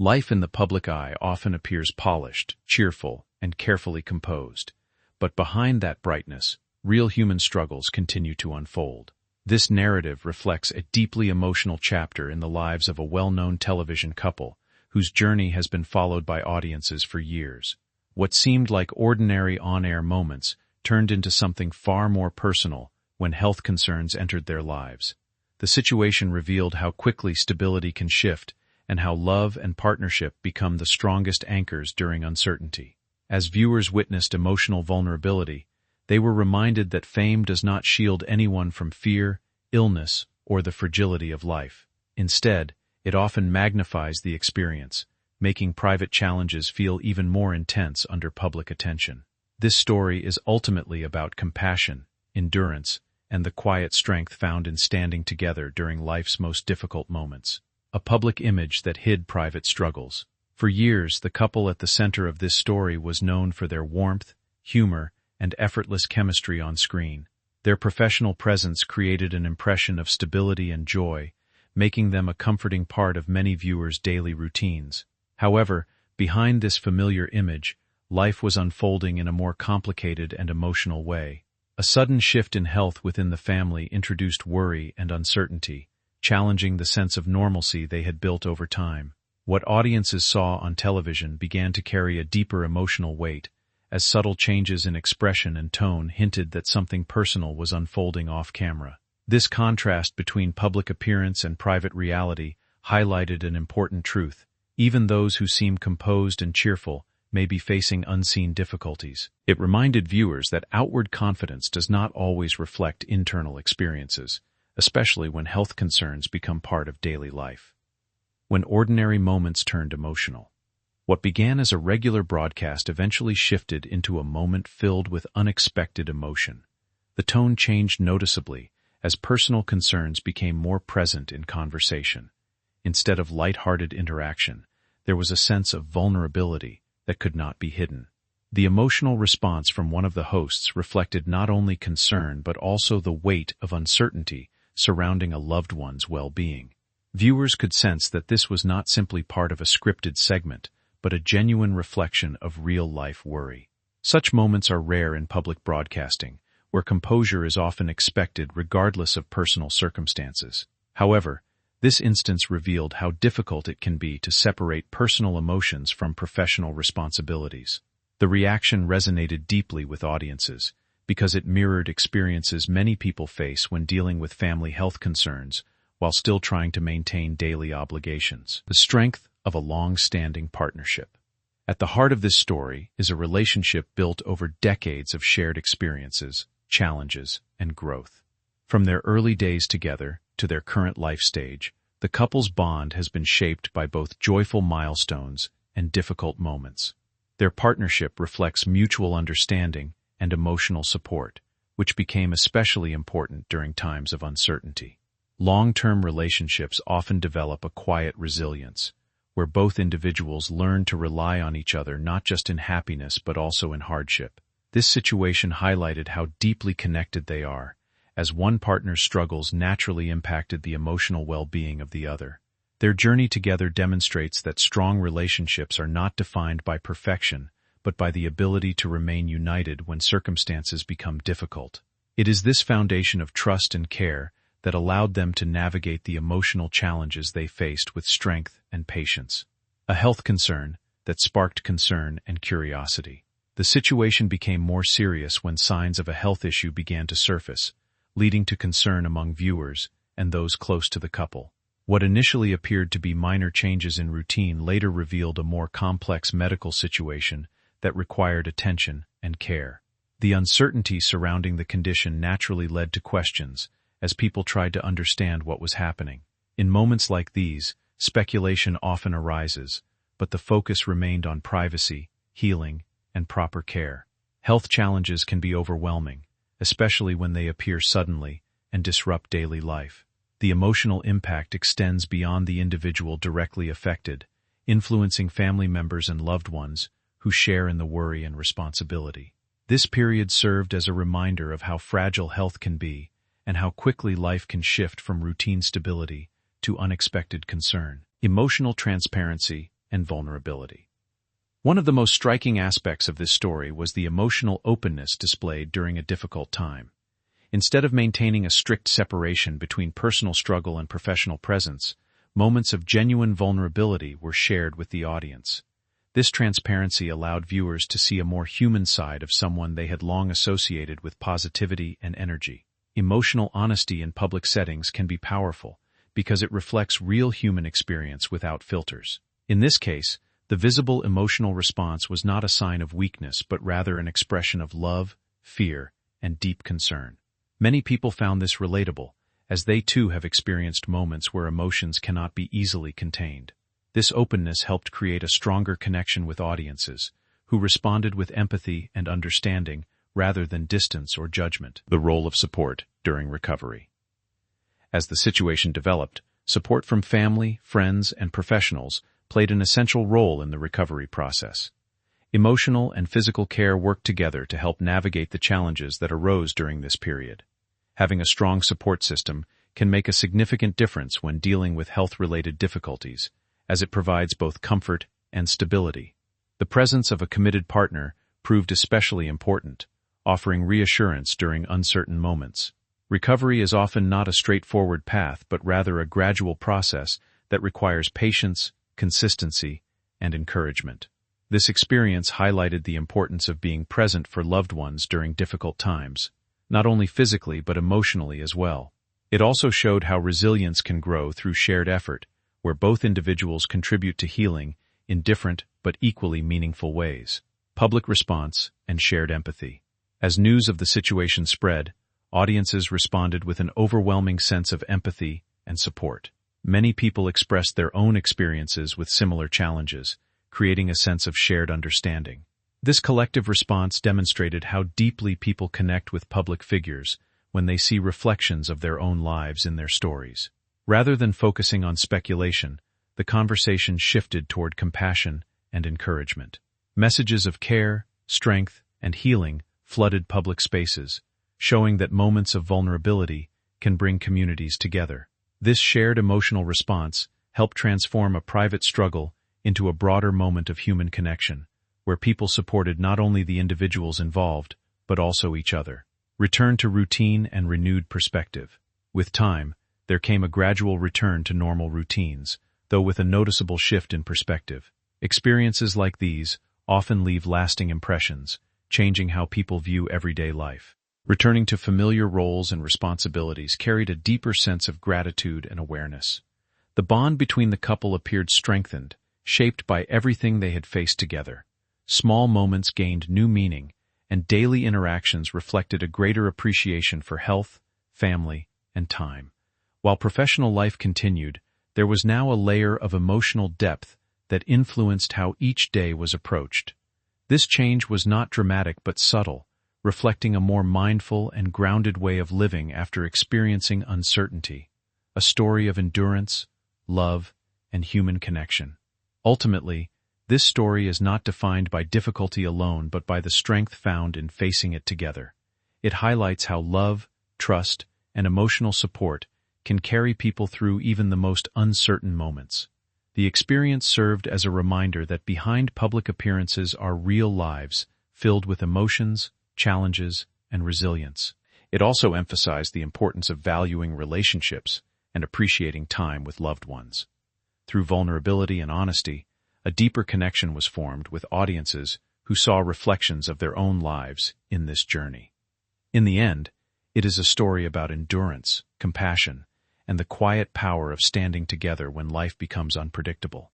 Life in the public eye often appears polished, cheerful, and carefully composed. But behind that brightness, real human struggles continue to unfold. This narrative reflects a deeply emotional chapter in the lives of a well-known television couple, whose journey has been followed by audiences for years. What seemed like ordinary on-air moments turned into something far more personal when health concerns entered their lives. The situation revealed how quickly stability can shift and how love and partnership become the strongest anchors during uncertainty. As viewers witnessed emotional vulnerability, they were reminded that fame does not shield anyone from fear, illness, or the fragility of life. Instead, it often magnifies the experience, making private challenges feel even more intense under public attention. This story is ultimately about compassion, endurance, and the quiet strength found in standing together during life's most difficult moments. A public image that hid private struggles. For years, the couple at the center of this story was known for their warmth, humor, and effortless chemistry on screen. Their professional presence created an impression of stability and joy, making them a comforting part of many viewers' daily routines. However, behind this familiar image, life was unfolding in a more complicated and emotional way. A sudden shift in health within the family introduced worry and uncertainty, challenging the sense of normalcy they had built over time. What audiences saw on television began to carry a deeper emotional weight, as subtle changes in expression and tone hinted that something personal was unfolding off-camera. This contrast between public appearance and private reality highlighted an important truth. Even those who seem composed and cheerful may be facing unseen difficulties. It reminded viewers that outward confidence does not always reflect internal experiences, especially when health concerns become part of daily life. When ordinary moments turned emotional, what began as a regular broadcast eventually shifted into a moment filled with unexpected emotion. The tone changed noticeably as personal concerns became more present in conversation. Instead of light-hearted interaction, there was a sense of vulnerability that could not be hidden. The emotional response from one of the hosts reflected not only concern but also the weight of uncertainty surrounding a loved one's well-being. Viewers could sense that this was not simply part of a scripted segment, but a genuine reflection of real-life worry. Such moments are rare in public broadcasting, where composure is often expected regardless of personal circumstances. However, this instance revealed how difficult it can be to separate personal emotions from professional responsibilities. The reaction resonated deeply with audiences, because it mirrored experiences many people face when dealing with family health concerns, while still trying to maintain daily obligations. The strength of a long-standing partnership. At the heart of this story is a relationship built over decades of shared experiences, challenges, and growth. From their early days together to their current life stage, the couple's bond has been shaped by both joyful milestones and difficult moments. Their partnership reflects mutual understanding and emotional support, which became especially important during times of uncertainty. Long-term relationships often develop a quiet resilience, where both individuals learn to rely on each other not just in happiness but also in hardship. This situation highlighted how deeply connected they are, as one partner's struggles naturally impacted the emotional well-being of the other. Their journey together demonstrates that strong relationships are not defined by perfection, but by the ability to remain united when circumstances become difficult. It is this foundation of trust and care that allowed them to navigate the emotional challenges they faced with strength and patience. A health concern that sparked concern and curiosity. The situation became more serious when signs of a health issue began to surface, leading to concern among viewers and those close to the couple. What initially appeared to be minor changes in routine later revealed a more complex medical situation that required attention and care. The uncertainty surrounding the condition naturally led to questions, as people tried to understand what was happening. In moments like these, speculation often arises, but the focus remained on privacy, healing, and proper care. Health challenges can be overwhelming, especially when they appear suddenly and disrupt daily life. The emotional impact extends beyond the individual directly affected, influencing family members and loved ones who share in the worry and responsibility. This period served as a reminder of how fragile health can be and how quickly life can shift from routine stability to unexpected concern. Emotional transparency and vulnerability. One of the most striking aspects of this story was the emotional openness displayed during a difficult time. Instead of maintaining a strict separation between personal struggle and professional presence, moments of genuine vulnerability were shared with the audience. This transparency allowed viewers to see a more human side of someone they had long associated with positivity and energy. Emotional honesty in public settings can be powerful because it reflects real human experience without filters. In this case, the visible emotional response was not a sign of weakness but rather an expression of love, fear, and deep concern. Many people found this relatable, as they too have experienced moments where emotions cannot be easily contained. This openness helped create a stronger connection with audiences, who responded with empathy and understanding rather than distance or judgment. The role of support during recovery. As the situation developed, support from family, friends, and professionals played an essential role in the recovery process. Emotional and physical care worked together to help navigate the challenges that arose during this period. Having a strong support system can make a significant difference when dealing with health-related difficulties, as it provides both comfort and stability. The presence of a committed partner proved especially important, offering reassurance during uncertain moments. Recovery is often not a straightforward path but rather a gradual process that requires patience, consistency, and encouragement. This experience highlighted the importance of being present for loved ones during difficult times, not only physically but emotionally as well. It also showed how resilience can grow through shared effort, where both individuals contribute to healing in different but equally meaningful ways. Public response and shared empathy. As news of the situation spread, audiences responded with an overwhelming sense of empathy and support. Many people expressed their own experiences with similar challenges, creating a sense of shared understanding. This collective response demonstrated how deeply people connect with public figures when they see reflections of their own lives in their stories. Rather than focusing on speculation, the conversation shifted toward compassion and encouragement. Messages of care, strength, and healing flooded public spaces, showing that moments of vulnerability can bring communities together. This shared emotional response helped transform a private struggle into a broader moment of human connection, where people supported not only the individuals involved, but also each other. Return to routine and renewed perspective. With time, there came a gradual return to normal routines, though with a noticeable shift in perspective. Experiences like these often leave lasting impressions, changing how people view everyday life. Returning to familiar roles and responsibilities carried a deeper sense of gratitude and awareness. The bond between the couple appeared strengthened, shaped by everything they had faced together. Small moments gained new meaning, and daily interactions reflected a greater appreciation for health, family, and time. While professional life continued, there was now a layer of emotional depth that influenced how each day was approached. This change was not dramatic but subtle, reflecting a more mindful and grounded way of living after experiencing uncertainty, a story of endurance, love, and human connection. Ultimately, this story is not defined by difficulty alone but by the strength found in facing it together. It highlights how love, trust, and emotional support can carry people through even the most uncertain moments. The experience served as a reminder that behind public appearances are real lives filled with emotions, challenges, and resilience. It also emphasized the importance of valuing relationships and appreciating time with loved ones. Through vulnerability and honesty, a deeper connection was formed with audiences who saw reflections of their own lives in this journey. In the end, it is a story about endurance, compassion, and the quiet power of standing together when life becomes unpredictable.